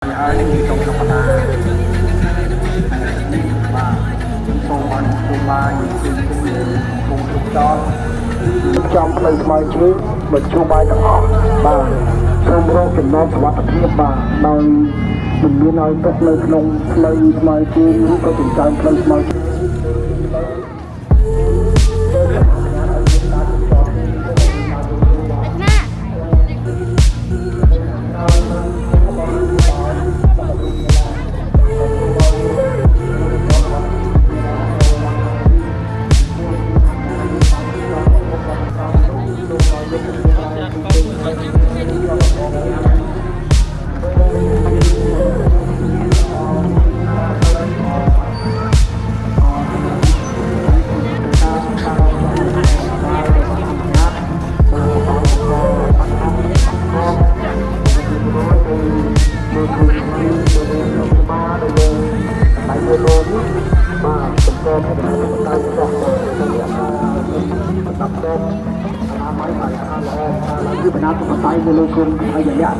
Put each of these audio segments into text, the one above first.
ហើយនេះគឺចុងសប្តាហ៍នេះបាទសូមបានជួបបាយគឺគង់គ្រប់តចំផ្លូវស្មៅជ្រឹងមកជួបបាយទាំងអស់បាទសូមរកចំណងសុវត្ថិភាពបាទដោយមិនមានឲ្យទុកនៅក្នុងផ្លូវស្មៅជ្រឹងឬក៏ចិញ្ចើមផ្លូវស្មៅជ្រឹងគឺបណ្ដាប្រស័យទៅលើគុណអរិយៈ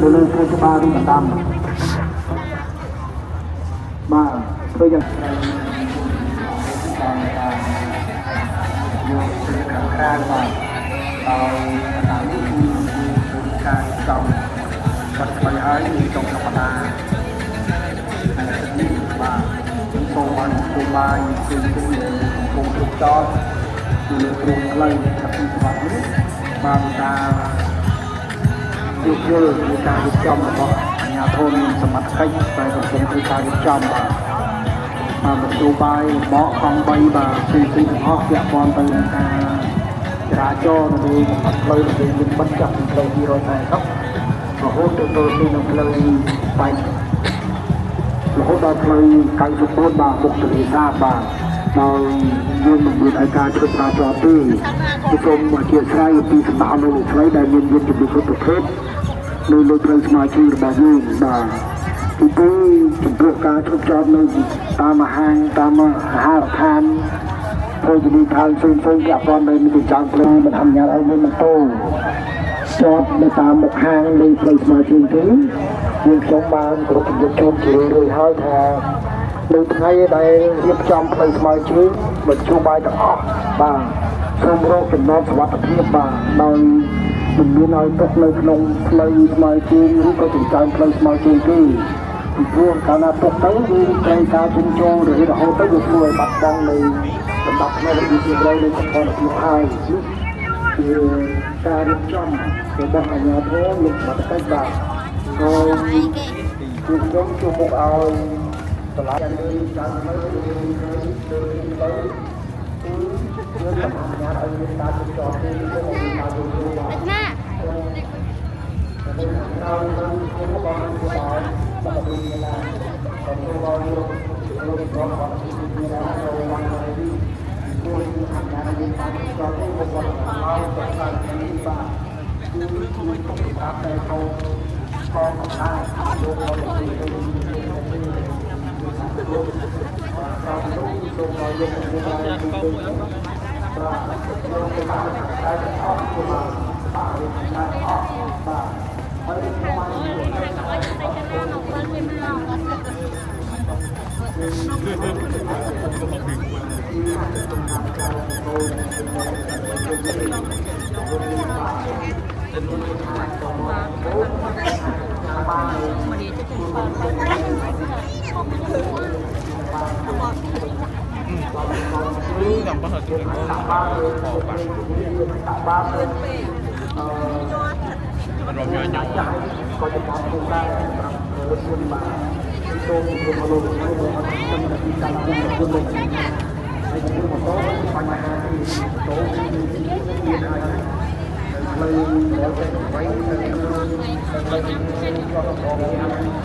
ទៅលើព្រឹត្តិការណ៍នេះតាមបាទធ្វើយ៉ាងយកពីខាងក្រៅបាទដោយតាមនេះគឺការចំបាត់ថ្មីហើយមានចុងសប្តាហ៍នេះបាទសូមបានជួបបាយគឺគង់គ្រប់តគឺលើគ្រូផ្លូវថាពីច្បាប់នេះបានការយកយល់ពីការរៀបចំរបស់អាជ្ញាធរមានសមត្ថកិច្ចតែកំពុងធ្វើការរៀបចំបាទមធ្យោបាយបកកង់3បាទពីទាំងអស់ពាក់ព័ន្ធទៅនឹងការចរាចរណ៍នៅលើផ្លូវដែលមានបិទចាប់ពីផ្លូវ240រហូតទៅដល់នៅផ្លូវបែករហូតដល់ផ្លូវ94បាទមុខទន្លេសាបបាទដោយយើងមិនមានឯការធ្វើការចោទទេគឺសូមអធិស្ឋានពីសម្ដៅលោកស្រីដែលមានយុទ្ធវិធីគ្រប់ប្រភេទនៅលើផ្លូវស្មារតីរបស់យើងបាទទី2ចំពោះការឈប់ចោទនៅតាមហាងតាមអាហារដ្ឋានភោជនីយដ្ឋានផ្សេងៗពាក់ព័ន្ធនៅទីចាំផ្លូវមិនអនុញ្ញាតឲ្យមានម៉ូតូចតនៅតាមមុខហាងនៃផ្លូវស្មារតីទេយើងខ្ញុំបានគ្រប់ជំរាបជូនជារឿយៗហើយថានៅថ្ងៃដែលរៀបចំផ្លូវស្មៅជ្រឹងមកជួបបាយទាំងអស់បាទសូមរកចំណងសុវត្ថិភាពបាទដោយមិនមានឲ្យទុកនៅក្នុងផ្លូវស្មៅជ្រឹងឬក៏ចិញ្ចើមផ្លូវស្មៅជ្រឹងទេពីព្រោះកាលណាទុកទៅវាត្រូវការជញ្ជូនរហូតទៅវាធ្វើឲ្យបាត់បង់នៅសម្បត្តិផ្នែកវិទ្យាសាស្ត្រនៃសង្គមភាពហើយគឺការរៀបចំរបស់អាជ្ញាធរលោកសមត្ថកិច្ចបាទហើយគឺខ្ញុំជួបមុខឲ្យតម្លៃលើការមើលលើទៅគឺយើងសម្រាប់ឲ្យមានការជិះជាប់ទីទៅមានការយល់ព្រមណាហើយខ្ញុំក៏បានជួយដល់បាទពីណាខ្ញុំក៏បានយកលោកប្រព័ន្ធរបស់ទីនេះណាចូលមកនេះគួរអាចអាចមានការជិះជាប់ទីមកដល់ហើយទៅតាមនេះបាទគឺជួយកំសាន្តតែចូលកងកម្លាំងលោករបស់ទីនេះเราต้องลงมาลงมาลงมาลงมาลงมาได้ออกมาป่าได้ออกมาไปมาyang bahas ituมันรวมเยอะจังก็จะทำได้คุณมาโตมาลงมาลงจำเป็นการลงคุณลงในที่มันโตปัญหาที่โตเรียนอะไรเลยแล้วจะไว้ในเลยก็ต้องบอกอะไร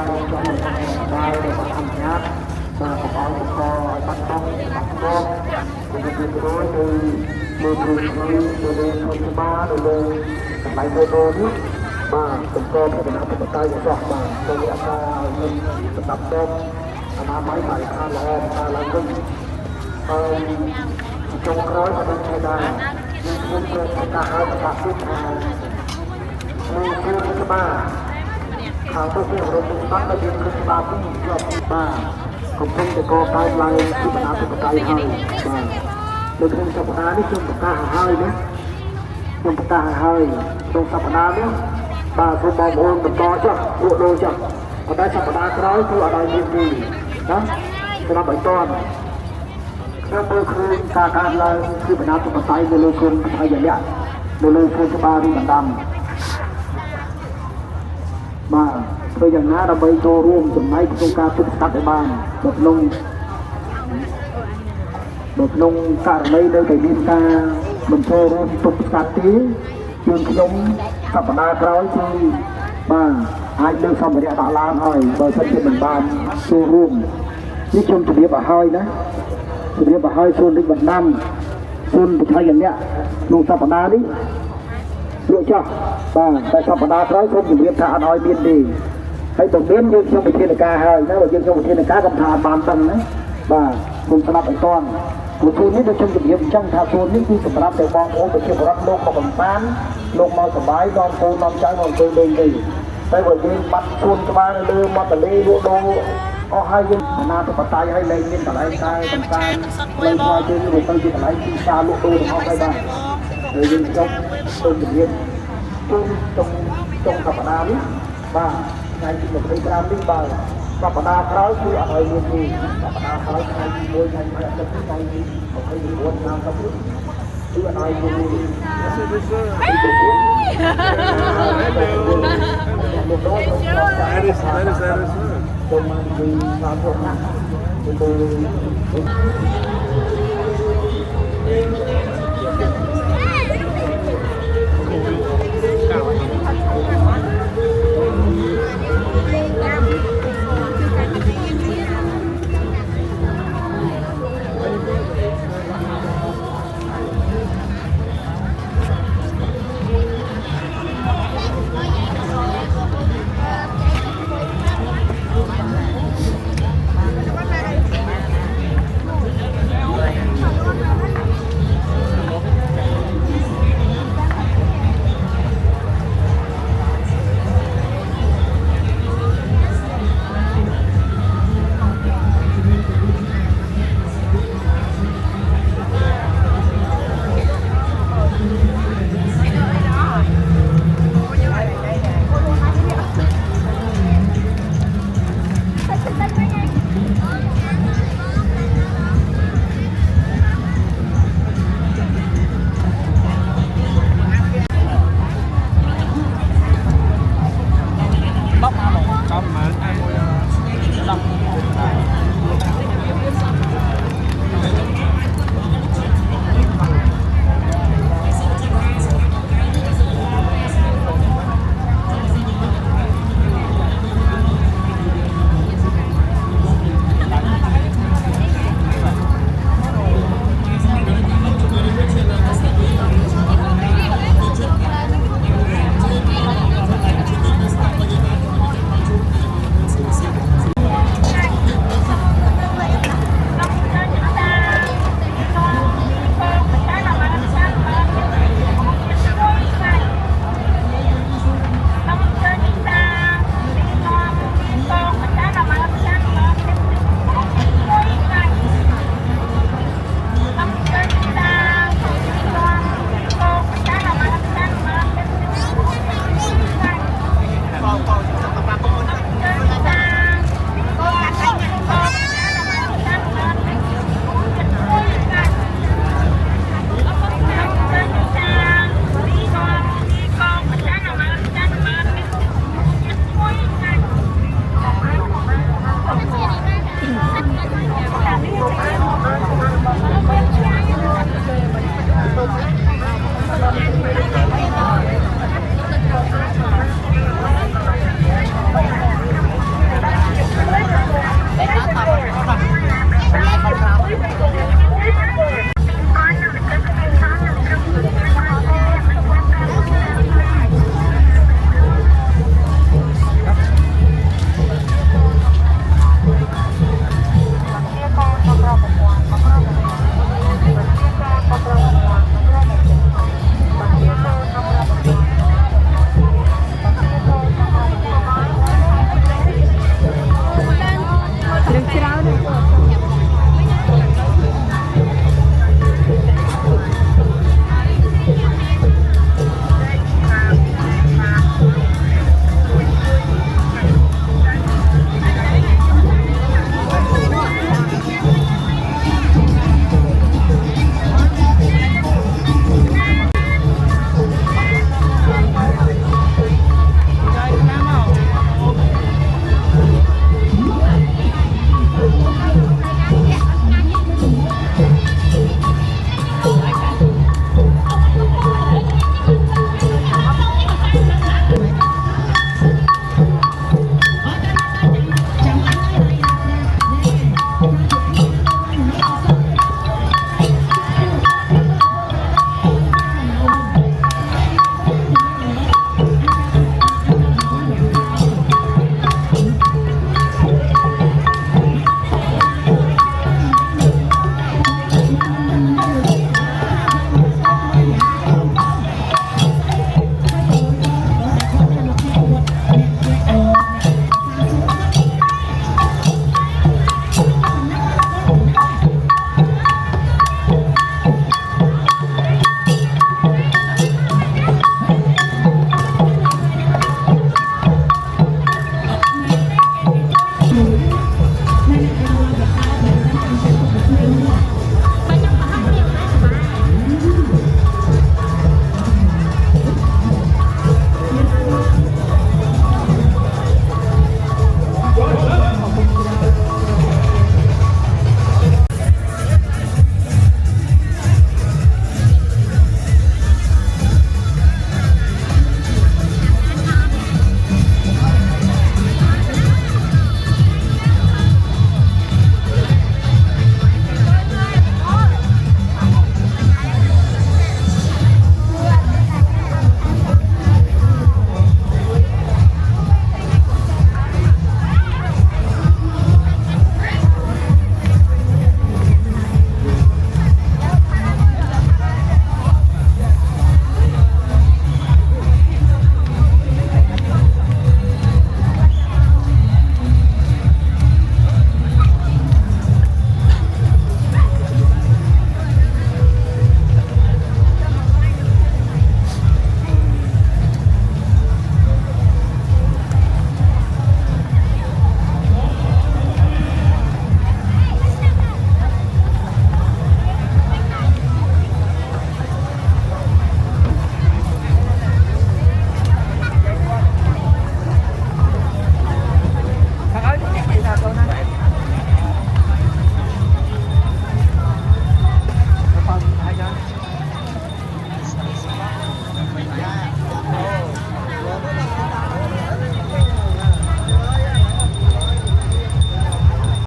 ការរំលងបាយរបស់អញ្ញាតបាទកុំឲ្យបង្កឲ្យបាត់បង់បាត់បង់ពីពីរួយទៅលើគ្រូគ្រូទៅលើច្បារទៅលើកន្លែងវេទនេះបាទបង្កពីដំណើរប្រតិយសោះបាទទៅអាការមានស្ដាប់ដបអនាម័យបរិស្ថានល្អការឡើងវិញហើយចុងក្រោយក៏ដូចជាដែរយើងខ្ញុំត្រូវការឲ្យប្រកាសទៀតថាមួយគ្រូច្បារខាងទៅពីរដ្ឋបាលដែលយើងគ្រូច្បារពីជាប់បាទកំពុងតែកកើតឡើងពីបណ្ដាប្រតិយហើយបាទនៅក្នុងសប្តាហ៍នេះខ្ញុំប្រកាសឲ្យណាខ្ញុំប្រកាសឲ្យក្នុងសប្តាហ៍នេះបាទសូមបងប្អូនបន្តចុះលក់ដូរចុះប៉ុន្តែសប្តាហ៍ក្រោយគឺអត់ឲ្យមានទីណាសម្រាប់ឲ្យតន់ខ្ញុំមើលឃើញការកើតឡើងពីបណ្ដាប្រតិយនៅលើគុណអាយលៈនៅលើគុណច្បារនេះបណ្ដាបាទធ្វើយ៉ាងណាដើម្បីចូលរួមចំណែកក្នុងការទប់ស្កាត់ឲ្យបាននៅក្នុងករណីនៅតែមានការមិនចូលរួមទប់ស្កាត់ទេយើងខ្ញុំសប្តាហ៍ក្រោយគឺបាទអាចលើកសម្ភារៈដាក់ឡានហើយបើសិនជាមិនបានចូលរួមនេះខ្ញុំជម្រាបឲ្យហើយណាជម្រាបឲ្យហើយសូននេះបណ្ដាំសូនប្រឆាយអ្នកក្នុងសប្តាហ៍នេះលក់ចោះបាទតែសប្តាហ៍ក្រោយសូមជម្រាបថាអត់ឲ្យមានទេហើយបើមានយើងខ្ញុំវិធានការហើយណាបើយើងខ្ញុំវិធានការកំថាបានដឹងណាបាទខ្ញុំស្ដាប់ឲ្យតន់ព្រោះទូនេះដូចខ្ញុំជម្រាបអញ្ចឹងថាទូនេះគឺសម្រាប់តែបងប្អូនប្រជាពលរដ្ឋលោកមកកំសាន្តលោកមកសប្បាយនាំកូននាំចៅមកអង្គុយលេងទេតែបើយើងបាត់ជួនច្បារនៅលើមាត់ទន្លេលក់ដូរអស់ហើយយើងអាណាទៅបតៃឲ្យលែងមានកន្លែងតែកំសាន្តលេងមកយើងទៅជាកន្លែងទីផ្សារលក់ដូរទាំងអស់ហើយបាទហើយយើងចង់ទៅជម្រាបជុំចុងសប្តាហ៍នេះបាទថ្ងៃទី25នេះបាទសប្តាហ៍ក្រោយគឺអត់ឲ្យមានទេសប្តាហ៍ក្រោយថ្ងៃទី1ថ្ងៃទី10ថ្ងៃទី29ឆ្នាំទៅគឺអត់ឲ្យមានទេទៅមកពីតាមផ្លូវណាទៅ